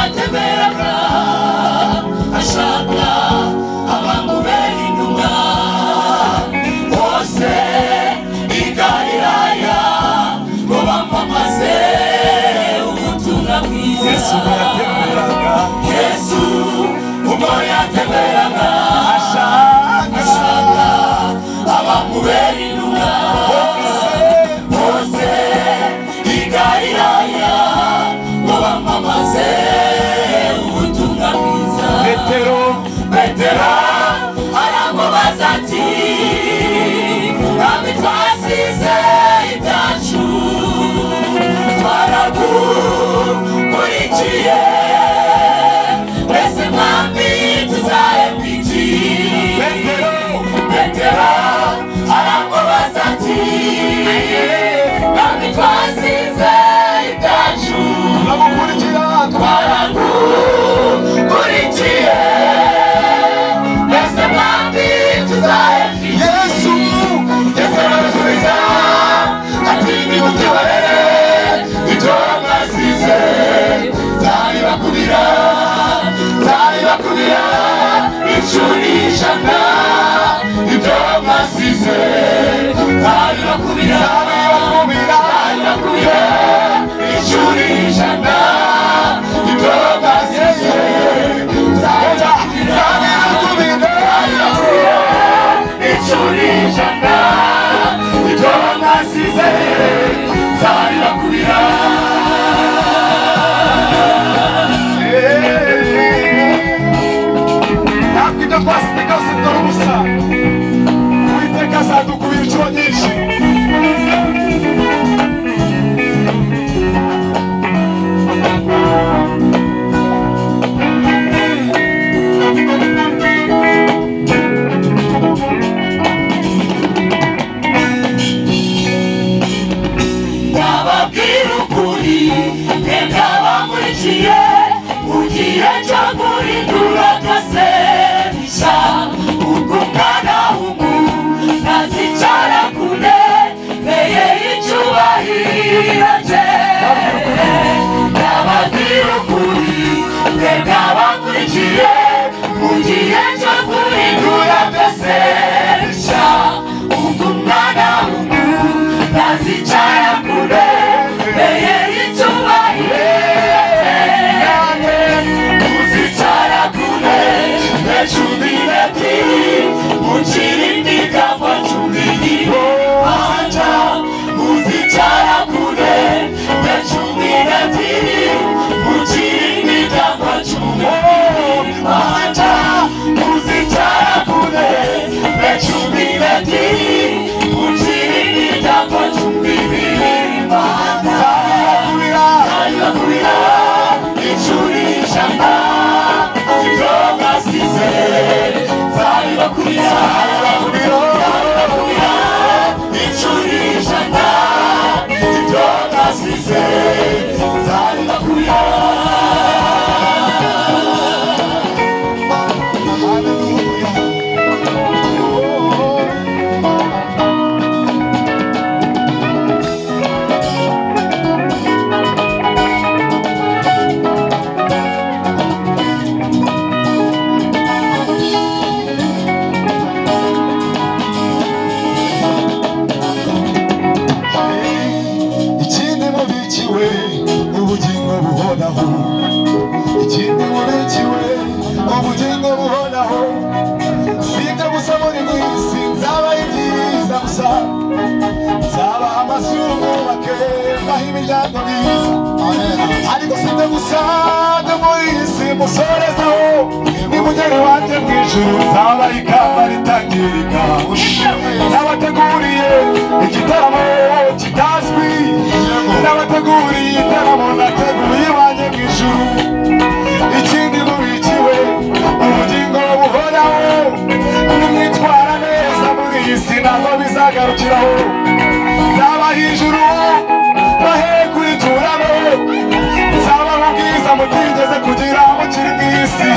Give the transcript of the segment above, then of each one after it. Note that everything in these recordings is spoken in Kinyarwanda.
yatemberaga ashaka abamubera intumwa bose i Galilaya ngo bamamaze ubutumwa bwiza. Yesu ubwo yatemberaga ashaka abamubera intumwa bose i Galilaya ngo bamamaze ubutumwa bwiza. Petero aramubaza ati Mwami twasize ibyacu twaragukurikiye mbese Mwami tuzahembwa iki? Petero aramubaza ati Mwami twasize ibyacu twaragukurikiye mbese Mwami tuzahembwa iki? Yesu arasubiza ati nimutihorere ibyo mwasize nzabibakubira inshuro ijana. Ibyo mwasize nzabibakubira inshuro ijana. Ibyo mwasize nzabibakubira inshuro ijana. Ibyo mwasize nzabibakubira. Ibyo twasize byose dore ubusa Uwiteka azadukubira inshuro nyinshi. Ndababwira ukuri mwebwe abamurikiye mu gihe cyo guhindura byose bishya ubwo umwana w'umuntu azicara ku ntebe ye y'icyubahiro cye. Ndababwira ukuri mwebwe abamurikiye mu gihe cyo guhindura byose bishya ubwo umwana w'umuntu azicara ku ntebe ye y'icyubahiro cye. Muzicara ku ntebe cumi n'ebyiri mukiri imigambo cumi n'ibiri. Muzicara ku ntebe cumi n'ebyiri mukiri imigambo cumi n'ibiri. Muzicara ku ntebe cumi n'ebyiri mukiri imigambo cumi n'ibiri. Nzabibakubira inshuro ijana. Ibyo mwasize nzabibakubira inshuro ijana. Ibyo mwasize nzabibakubira. Ikindi mubikiwe ubugingo buhoraho. Ikindi mubikiwe ubugingo buhoraho. Si ibyo gusa muri mw'isi nzabaha ibyiza gusa. Nzabaha amazu mwubake mbaha imiryango myiza. Ariko si ibyo gusa byo muri iyi si musorezaho. Nimugere iwanjye mu ijuru nzabaha ikamba ritangirika. Nabateguriye igitaramo kitazwi. Nabateguriye igitaramo nateguye iwanjye mu ijuru. Ikindi mubikiwe ubugingo buhoraho. Nimwitwara neza muri iyi si ntabwo bizagarukiraho. Nzabaha ijuru bahe kurituramo. Nzabaha ubwiza mutigeze kugira mukiri mu isi.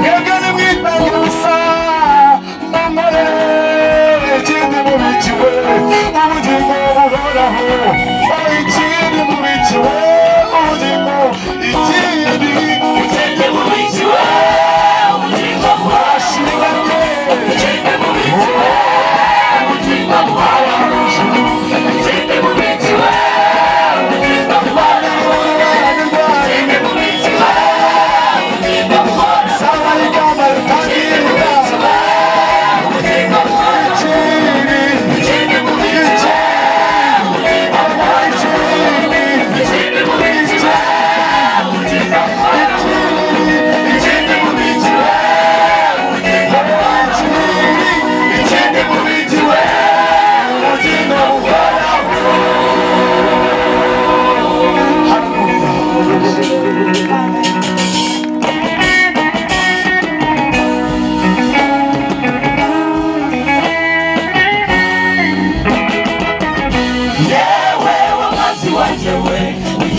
Mwebwe nimwitangira ubusa mumorere. Ikindi mubikiwe ubugingo buhoraho. Ikindi mubikiwe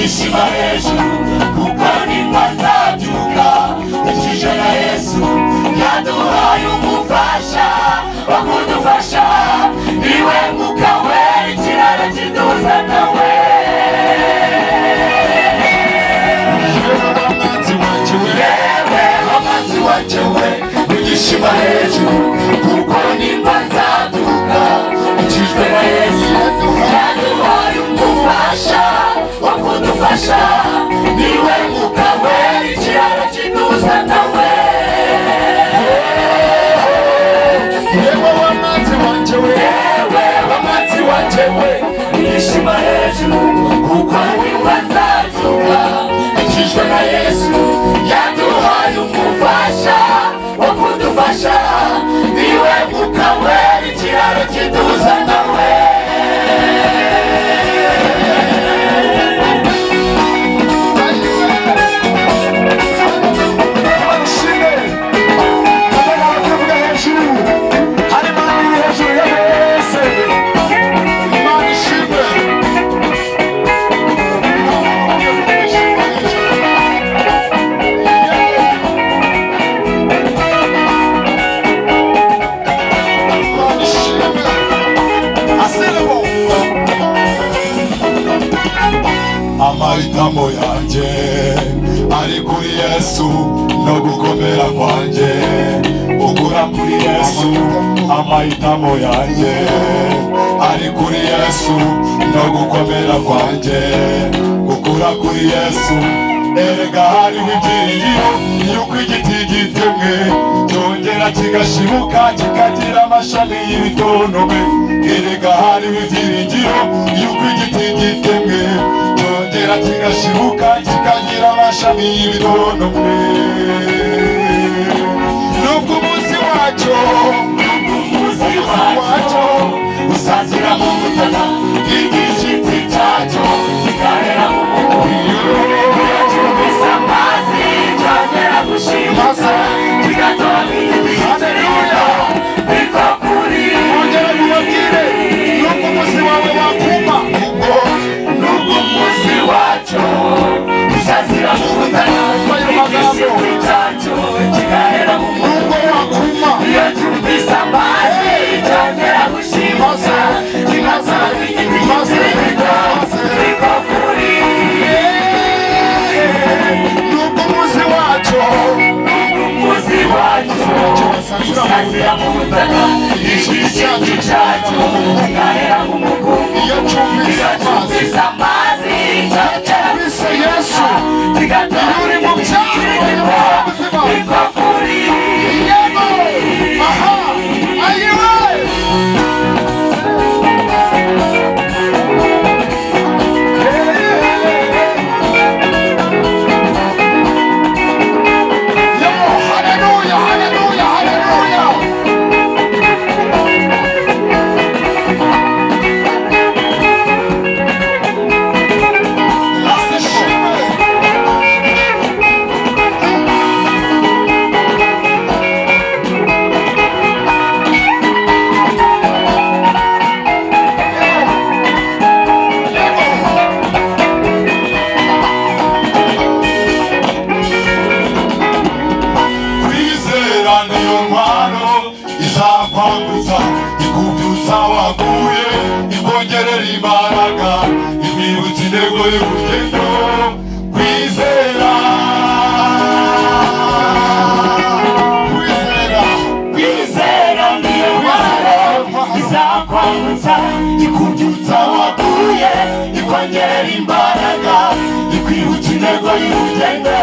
igishima hejuru kuko nimba nzabyuka ikije na Yesu yaduhaye umufasha wo kudufasha niwe Mwuka Wera ikiraro kiduhuza nawe amazi wajewe igishima hejuru kuko nimba nzabyuka ikijwe na Yesu yaduhaye umufasha wo kudufasha niwe Mwuka Wera ikiraro kiduhuza nawe amazi wajewe igishima hejuru kuko nimba nzabyuka ikijwe na Yesu yaduhaye umufasha wo kudufasha niwe Mwuka Wera ikiraro kiduhuza nawe amahitamo yanjye ari kuri Yesu no gukomera kwanjye ukura kuri Yesu amahitamo yanjye ari kuri Yesu no gukomera kwanjye ukura kuri Yesu erega hariho ibyiringiro yuko igiti gitemwe cyongera kigashibuka kikagira amashami y'ibitontome erega hariho ibyiringiro yuko igiti gitemwe cyongera kigashibuka kikagira amashami y'ibitontome nubwo umunsi wacyo usazira mu butaka igishitsi cyacyo kikarera mu mubiri cyumvise amazi cyongera gushimuka kigatoha igitekerezo biko kuri ongera kubabwire nubwo umunsi wawe wakuma nubwo umunsi wacyo usazira mu butaka igishitsi cyacyo kikarera mu mubiri iyo cyumvise amazi cyongera gushimuka kigatoha igitekerezo biko kuri nubwo umunsi wacyo usazira mu butaka igishitsi cyacyo kikarera mu mugongo iyo cyumvise amazi cyumvise Yesu kigatoha uri mu byago biko kuri yego aha ayiwe izakwambutsa ikubyutsa waguye ikongerera imbaraga imibutsa intego y'urugendo kwizera niyo ntwaro izakwambutsa ikubyutsa waguye ikongerera imbaraga ikwibutsa intego y'urugendo